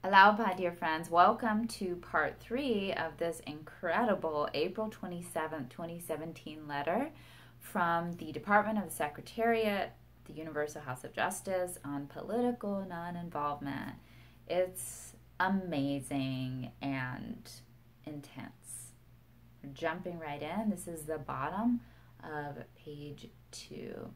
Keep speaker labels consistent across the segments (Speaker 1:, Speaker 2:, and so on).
Speaker 1: Abdul-Bahá, dear friends, welcome to part 3 of this incredible April 27th, 2017 letter from the Department of the Secretariat, the Universal House of Justice on political non-involvement. It's amazing and intense. We're jumping right in. This is the bottom of page 2.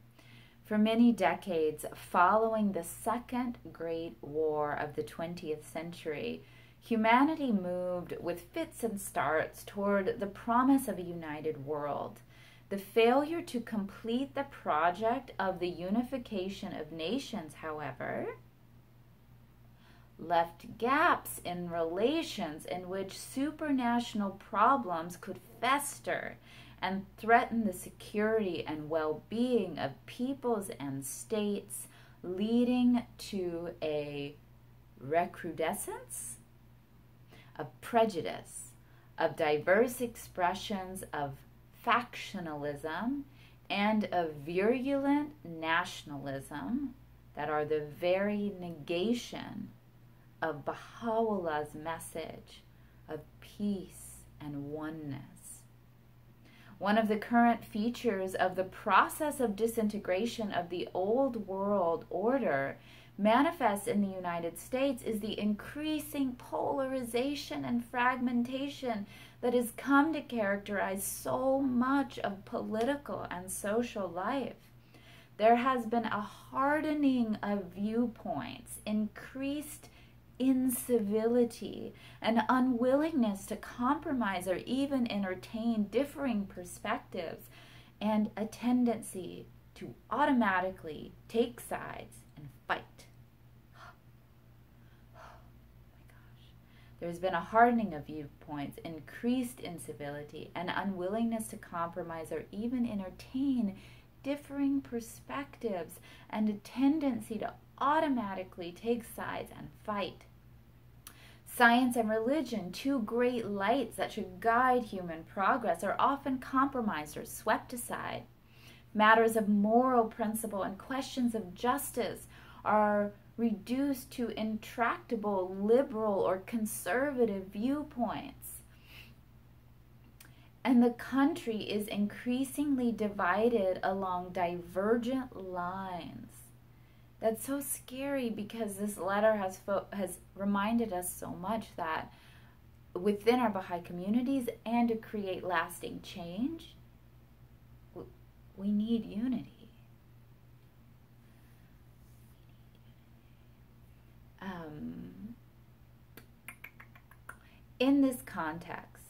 Speaker 1: For many decades following the Second Great War of the 20th century, humanity moved with fits and starts toward the promise of a united world. The failure to complete the project of the unification of nations, however, left gaps in relations in which supranational problems could fester and threaten the security and well-being of peoples and states, leading to a recrudescence of prejudice, of diverse expressions of factionalism, and of virulent nationalism that are the very negation of Baha'u'llah's message of peace and oneness. One of the current features of the process of disintegration of the old world order manifests in the United States is the increasing polarization and fragmentation that has come to characterize so much of political and social life. There has been a hardening of viewpoints, increased incivility, and unwillingness to compromise or even entertain differing perspectives, and a tendency to automatically take sides and fight. Oh my gosh. There's been a hardening of viewpoints, increased incivility, and unwillingness to compromise or even entertain differing perspectives, and a tendency to automatically take sides and fight. Science and religion, two great lights that should guide human progress, are often compromised or swept aside. Matters of moral principle and questions of justice are reduced to intractable liberal or conservative viewpoints. And the country is increasingly divided along divergent lines. That's so scary, because this letter has reminded us so much that within our Baha'i communities, and to create lasting change, we need unity. In this context,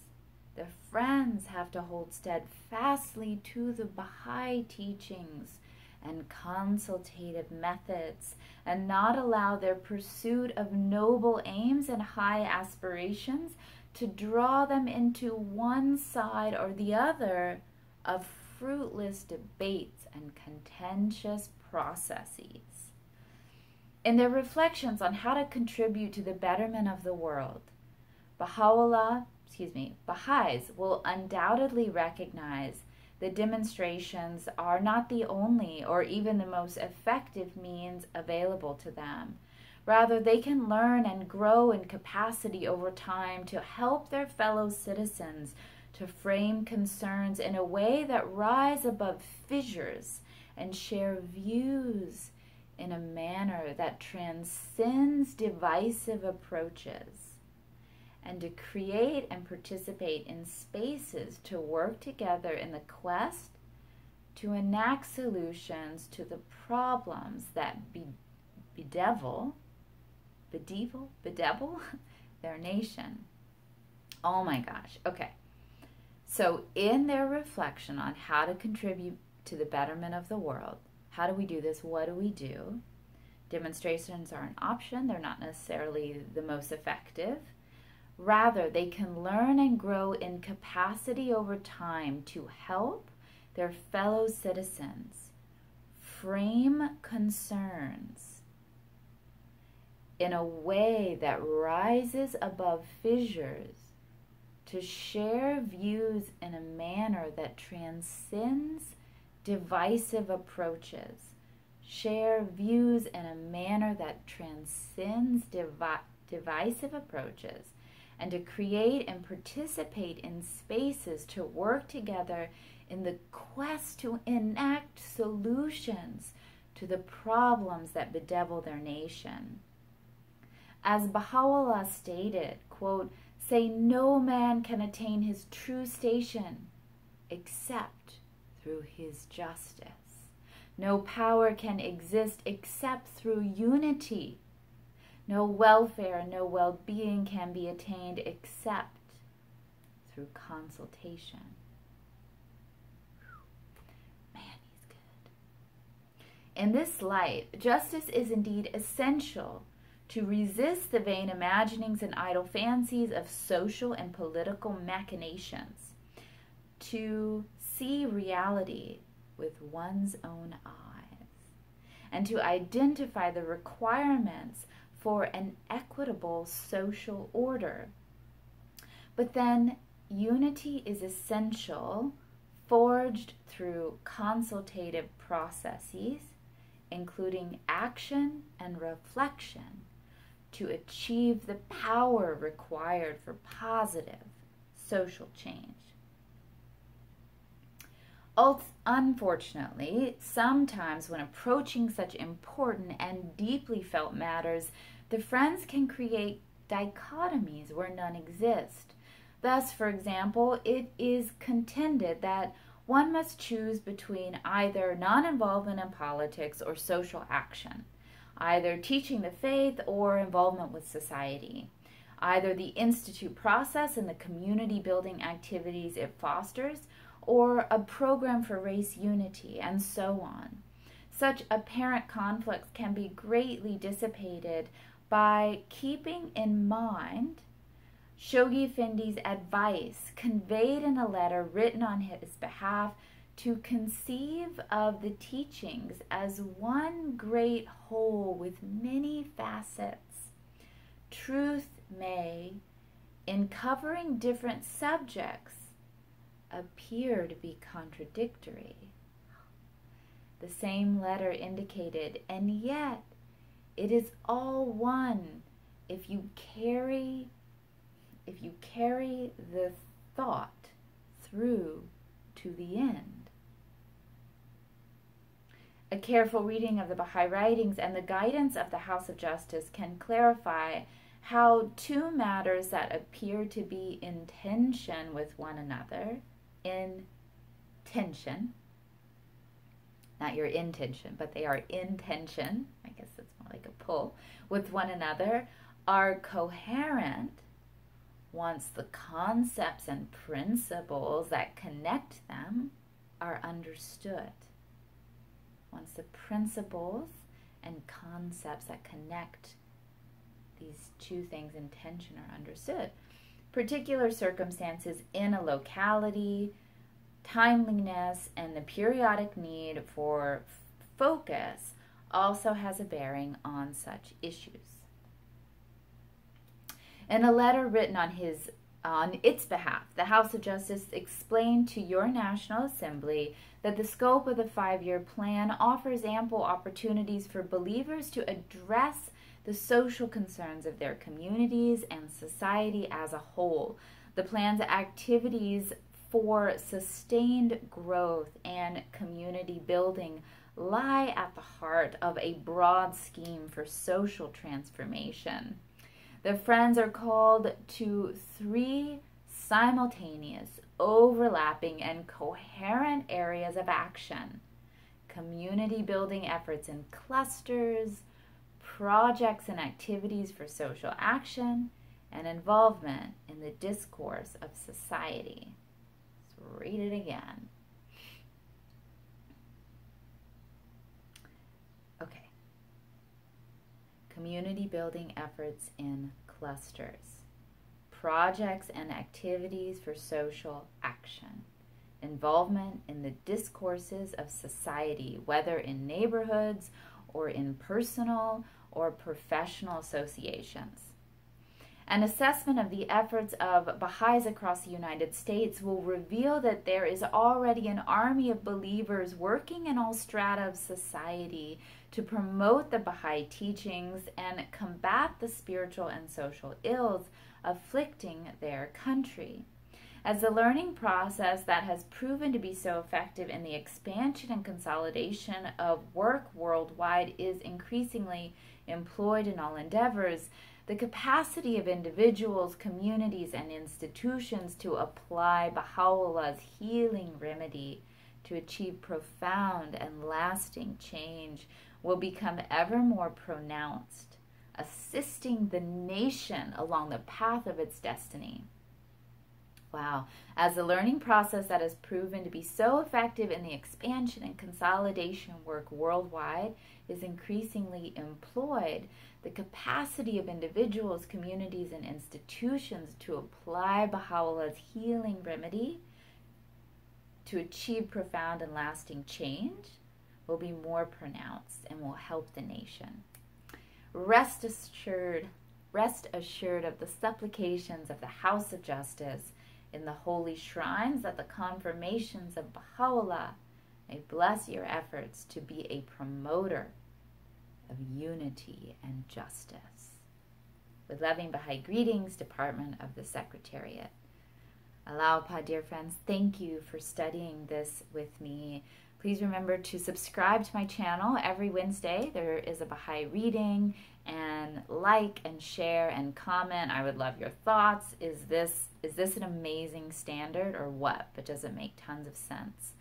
Speaker 1: the friends have to hold steadfastly to the Baha'i teachings and consultative methods, and not allow their pursuit of noble aims and high aspirations to draw them into one side or the other of fruitless debates and contentious processes. In their reflections on how to contribute to the betterment of the world, Baha'is will undoubtedly recognize the demonstrations are not the only or even the most effective means available to them. Rather, they can learn and grow in capacity over time to help their fellow citizens to frame concerns in a way that rise above fissures and share views in a manner that transcends divisive approaches, and to create and participate in spaces to work together in the quest to enact solutions to the problems that bedevil their nation. Oh my gosh. Okay. So in their reflection on how to contribute to the betterment of the world, how do we do this? What do we do? Demonstrations are an option. They're not necessarily the most effective. Rather, they can learn and grow in capacity over time to help their fellow citizens frame concerns in a way that rises above fissures, to share views in a manner that transcends divisive approaches, share views in a manner that transcends divisive approaches, and to create and participate in spaces to work together in the quest to enact solutions to the problems that bedevil their nation. As Baha'u'llah stated, quote, "Say no man can attain his true station except through his justice. No power can exist except through unity. No welfare, no well-being can be attained except through consultation." Man, he's good. In this light, justice is indeed essential to resist the vain imaginings and idle fancies of social and political machinations, to see reality with one's own eyes, and to identify the requirements for an equitable social order. But then unity is essential, forged through consultative processes, including action and reflection, to achieve the power required for positive social change. Unfortunately, sometimes when approaching such important and deeply felt matters, the Friends can create dichotomies where none exist. Thus, for example, it is contended that one must choose between either non-involvement in politics or social action, either teaching the faith or involvement with society, either the institute process and the community building activities it fosters, or a program for race unity, and so on. Such apparent conflicts can be greatly dissipated by keeping in mind Shoghi Effendi's advice conveyed in a letter written on his behalf to conceive of the teachings as one great whole with many facets. Truth may, in covering different subjects, appear to be contradictory. The same letter indicated, and yet it is all one if you carry the thought through to the end. A careful reading of the Baha'i writings and the guidance of the House of Justice can clarify how two matters that appear to be in tension with one another, in tension, not your intention, but they are in tension, I guess that's more like a pull, with one another, are coherent once the concepts and principles that connect them are understood. Once the principles and concepts that connect these two things in tension are understood. Particular circumstances in a locality, timeliness, and the periodic need for focus also has a bearing on such issues. In a letter written on its behalf, the House of Justice explained to your National Assembly that the scope of the 5-year plan offers ample opportunities for believers to address the social concerns of their communities and society as a whole. The plan's activities for sustained growth and community building lie at the heart of a broad scheme for social transformation. The Friends are called to 3 simultaneous, overlapping, and coherent areas of action: community building efforts in clusters, projects and activities for social action, and involvement in the discourse of society. Let's read it again. Okay. Community building efforts in clusters, projects and activities for social action, involvement in the discourses of society, whether in neighborhoods or in personal or professional associations. An assessment of the efforts of Baha'is across the United States will reveal that there is already an army of believers working in all strata of society to promote the Baha'i teachings and combat the spiritual and social ills afflicting their country. As the learning process that has proven to be so effective in the expansion and consolidation of work worldwide is increasingly employed in all endeavors, the capacity of individuals, communities, and institutions to apply Baha'u'llah's healing remedy to achieve profound and lasting change will become ever more pronounced, assisting the nation along the path of its destiny. Wow. As the learning process that has proven to be so effective in the expansion and consolidation work worldwide is increasingly employed, the capacity of individuals, communities, and institutions to apply Baha'u'llah's healing remedy to achieve profound and lasting change will be more pronounced and will help the nation. Rest assured of the supplications of the House of Justice in the holy shrines that the confirmations of Baha'u'llah may bless your efforts to be a promoter of unity and justice. With loving Baha'i greetings, Department of the Secretariat. Alaupa, dear friends, thank you for studying this with me. Please remember to subscribe to my channel. Every Wednesday there is a Baha'i reading, and like and share and comment. I would love your thoughts. Is this an amazing standard or what? But does it make tons of sense?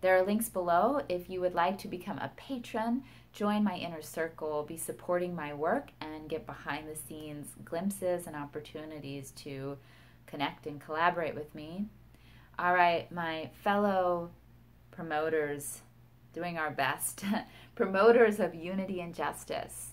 Speaker 1: There are links below if you would like to become a patron, join my inner circle, be supporting my work, and get behind the scenes glimpses and opportunities to connect and collaborate with me. All right, my fellow promoters, doing our best, promoters of unity and justice.